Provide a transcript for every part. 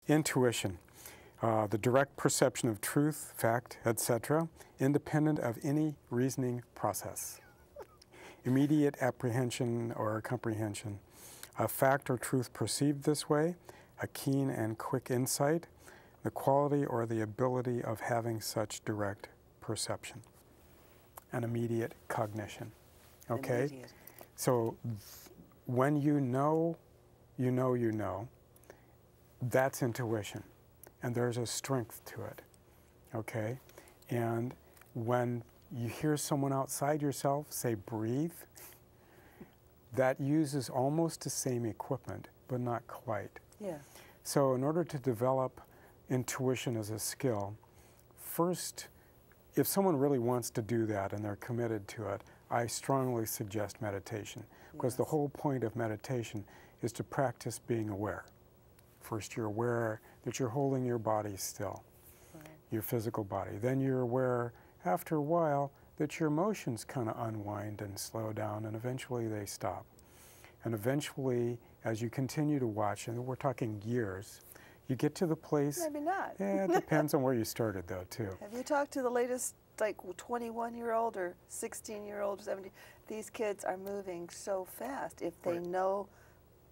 Intuition, the direct perception of truth, fact, etc., independent of any reasoning process. Immediate apprehension or comprehension, a fact or truth perceived this way, a keen and quick insight, the quality or the ability of having such direct perception. An immediate cognition. Okay? Immediate. So when you know, that's intuition. And there's a strength to it. Okay? And when you hear someone outside yourself say breathe, that uses almost the same equipment, but not quite. Yeah. So in order to develop intuition as a skill, first, if someone really wants to do that and they're committed to it, I strongly suggest meditation, because the whole point of meditation is to practice being aware. First, you're aware that you're holding your body still, your physical body. Then you're aware, after a while, that your emotions kind of unwind and slow down, and eventually they stop. And eventually, as you continue to watch, and we're talking years, you get to the place... Maybe not. Yeah, it depends on where you started, though, too. Have you talked to the latest, like, 21-year-old or 16-year-old, 17? These kids are moving so fast. If they know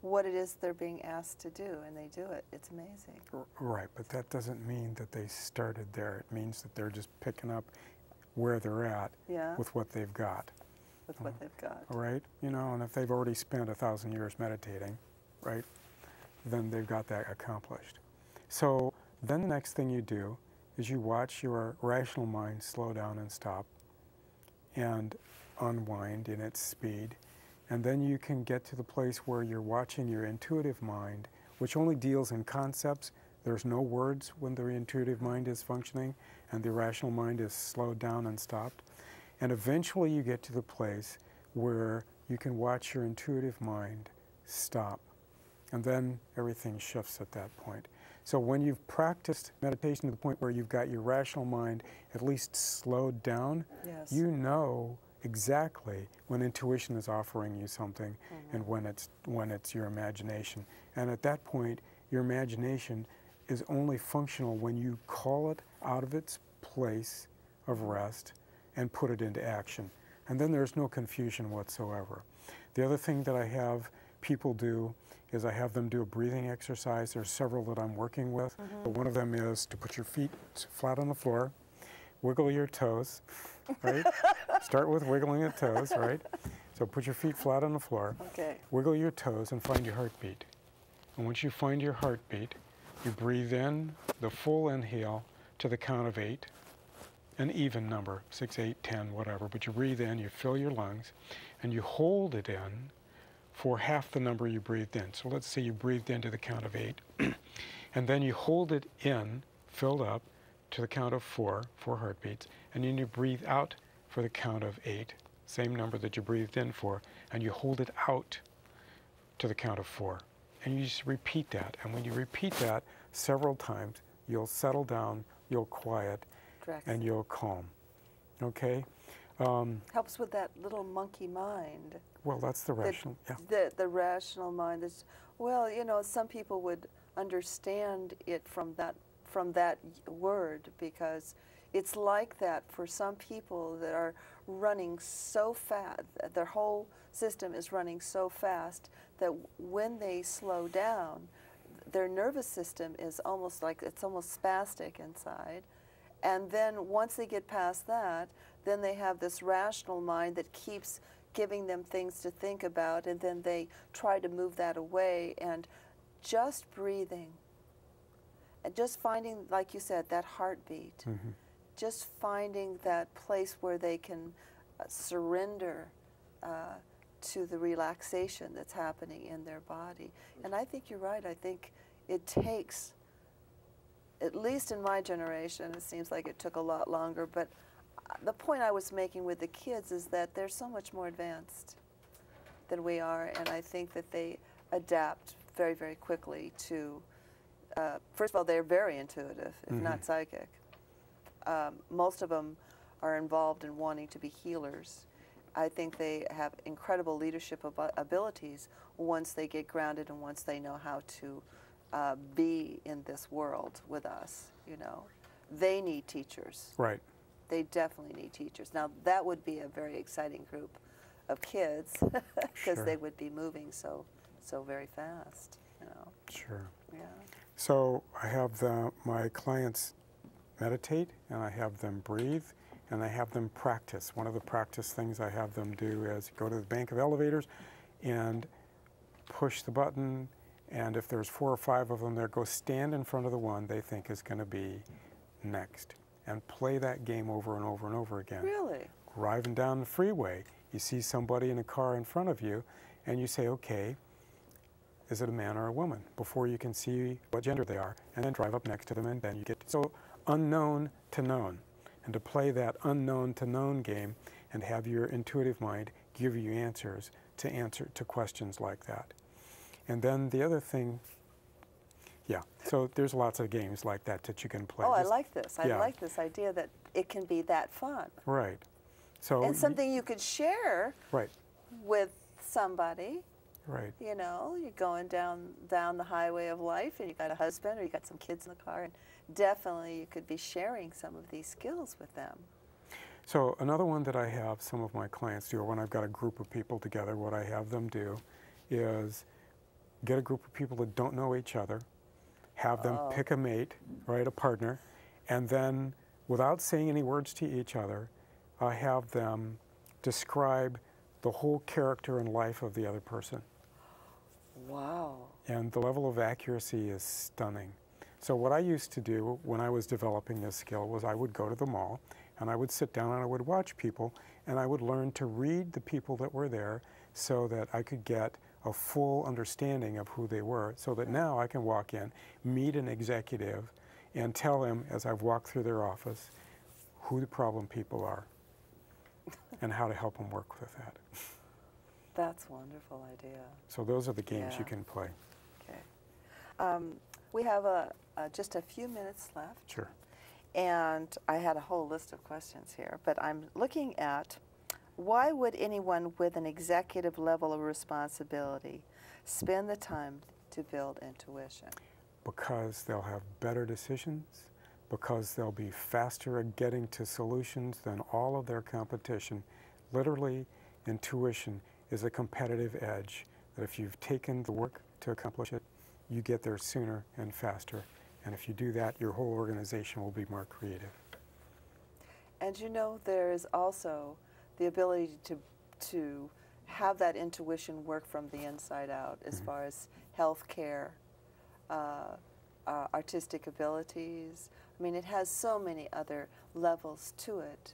what it is they're being asked to do, and they do it, it's amazing. Right, but that doesn't mean that they started there. It means that they're just picking up where they're at with what they've got. With what they've got. Right? You know, and if they've already spent 1,000 years meditating, right, then they've got that accomplished. So then the next thing you do is you watch your rational mind slow down and stop and unwind in its speed. And then you can get to the place where you're watching your intuitive mind, which only deals in concepts. There's no words when the intuitive mind is functioning and the rational mind is slowed down and stopped. And eventually you get to the place where you can watch your intuitive mind stop. And then everything shifts at that point. So when you've practiced meditation to the point where you've got your rational mind at least slowed down, you know exactly when intuition is offering you something and when it's your imagination. And at that point, your imagination is only functional when you call it out of its place of rest and put it into action. And then there's no confusion whatsoever. The other thing that I have people do is I have them do a breathing exercise. There's several that I'm working with. But one of them is to put your feet flat on the floor, wiggle your toes, right? Start with wiggling the toes, right? So put your feet flat on the floor, wiggle your toes, and find your heartbeat. And once you find your heartbeat, you breathe in the full inhale to the count of 8, an even number, 6, 8, 10, whatever. But you breathe in, you fill your lungs, and you hold it in for half the number you breathed in. So let's say you breathed in to the count of 8, and then you hold it in, filled up, to the count of 4 heartbeats, and then you breathe out for the count of 8, same number that you breathed in for, and you hold it out to the count of 4. And you just repeat that. And when you repeat that several times, you'll settle down, you'll quiet, and you'll calm. Okay? Helps with that little monkey mind. Well, that's the rational, the rational mind is, well, you know, some people would understand it from that word, because it's like that for some people that are running so fast, their whole system is running so fast that when they slow down, their nervous system is almost like, it's almost spastic inside. And then once they get past that, then they have this rational mind that keeps giving them things to think about, and then they try to move that away. And just breathing, and just finding, like you said, that heartbeat, just finding that place where they can surrender to the relaxation that's happening in their body. And I think you're right. I think it takes, at least in my generation, it seems like it took a lot longer, but the point I was making with the kids is that they're so much more advanced than we are, and I think that they adapt very, very quickly to, first of all, they're very intuitive, if not psychic. Most of them are involved in wanting to be healers. I think they have incredible leadership abilities once they get grounded and once they know how to be in this world with us, you know. They need teachers. Right. They definitely need teachers. Now, that would be a very exciting group of kids because Sure. they would be moving so very fast, you know. Sure. Yeah. So I have my clients meditate, and I have them breathe, and I have them practice. One of the practice things I have them do is go to the bank of elevators and push the button, and if there's 4 or 5 of them there, go stand in front of the one they think is going to be next, and play that game over and over and over again. Really? Driving down the freeway, you see somebody in a car in front of you, and you say, okay, is it a man or a woman? Before you can see what gender they are, and then drive up next to them, and then you get so unknown to known. And to play that unknown to known game and have your intuitive mind give you answers to questions like that. And then the other thing, yeah, so there's lots of games like that that you can play. Oh, I like this. I yeah. like this idea that it can be that fun. Right. So And something you could share right. with somebody. Right. You know, you're going down the highway of life, and you got a husband or you got some kids in the car, and definitely you could be sharing some of these skills with them. So another one that I have some of my clients do, or when I've got a group of people together, what I have them do is get a group of people that don't know each other, have them pick a mate, right, a partner, and then without saying any words to each other, I have them describe the whole character and life of the other person. Wow. And the level of accuracy is stunning. So what I used to do when I was developing this skill was I would go to the mall and I would sit down and I would watch people, and I would learn to read the people that were there so that I could get a full understanding of who they were, so that now I can walk in, meet an executive, and tell him as I've walked through their office who the problem people are and how to help them work with that. That's a wonderful idea. So those are the games Yeah. you can play. Okay. We have just a few minutes left. Sure. And I had a whole list of questions here, but I'm looking at why would anyone with an executive level of responsibility spend the time to build intuition? Because they'll have better decisions, because they'll be faster at getting to solutions than all of their competition. Literally, intuition is a competitive edge that if you've taken the work to accomplish it, you get there sooner and faster. And if you do that, your whole organization will be more creative. And you know, there is also the ability to have that intuition work from the inside out as far as health care, artistic abilities. I mean, it has so many other levels to it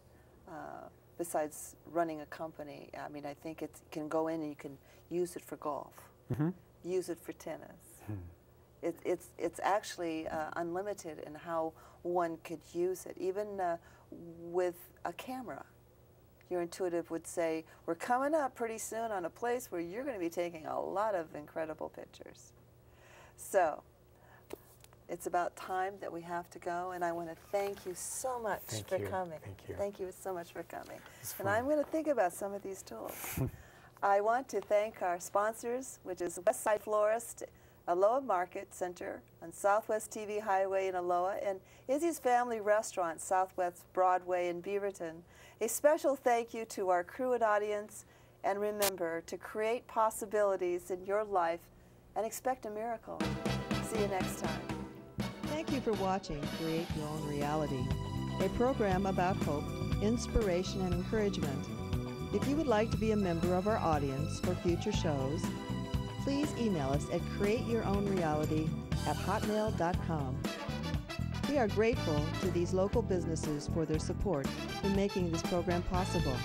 besides running a company. I mean, I think it can go in and you can use it for golf, use it for tennis. It's actually unlimited in how one could use it, even with a camera. Your intuitive would say, we're coming up pretty soon on a place where you're going to be taking a lot of incredible pictures. So it's about time that we have to go, and I want to thank you so much for coming. Thank you. Thank you so much for coming. It's And fun. I'm going to think about some of these tools. I want to thank our sponsors, which is Westside Florist, Aloha Market Center on Southwest TV Highway in Aloha, and Izzy's Family Restaurant, Southwest Broadway in Beaverton. A special thank you to our crew and audience, and remember to create possibilities in your life and expect a miracle. See you next time. Thank you for watching Create Your Own Reality, a program about hope, inspiration, and encouragement. If you would like to be a member of our audience for future shows, please email us at createyourownreality@hotmail.com. We are grateful to these local businesses for their support in making this program possible.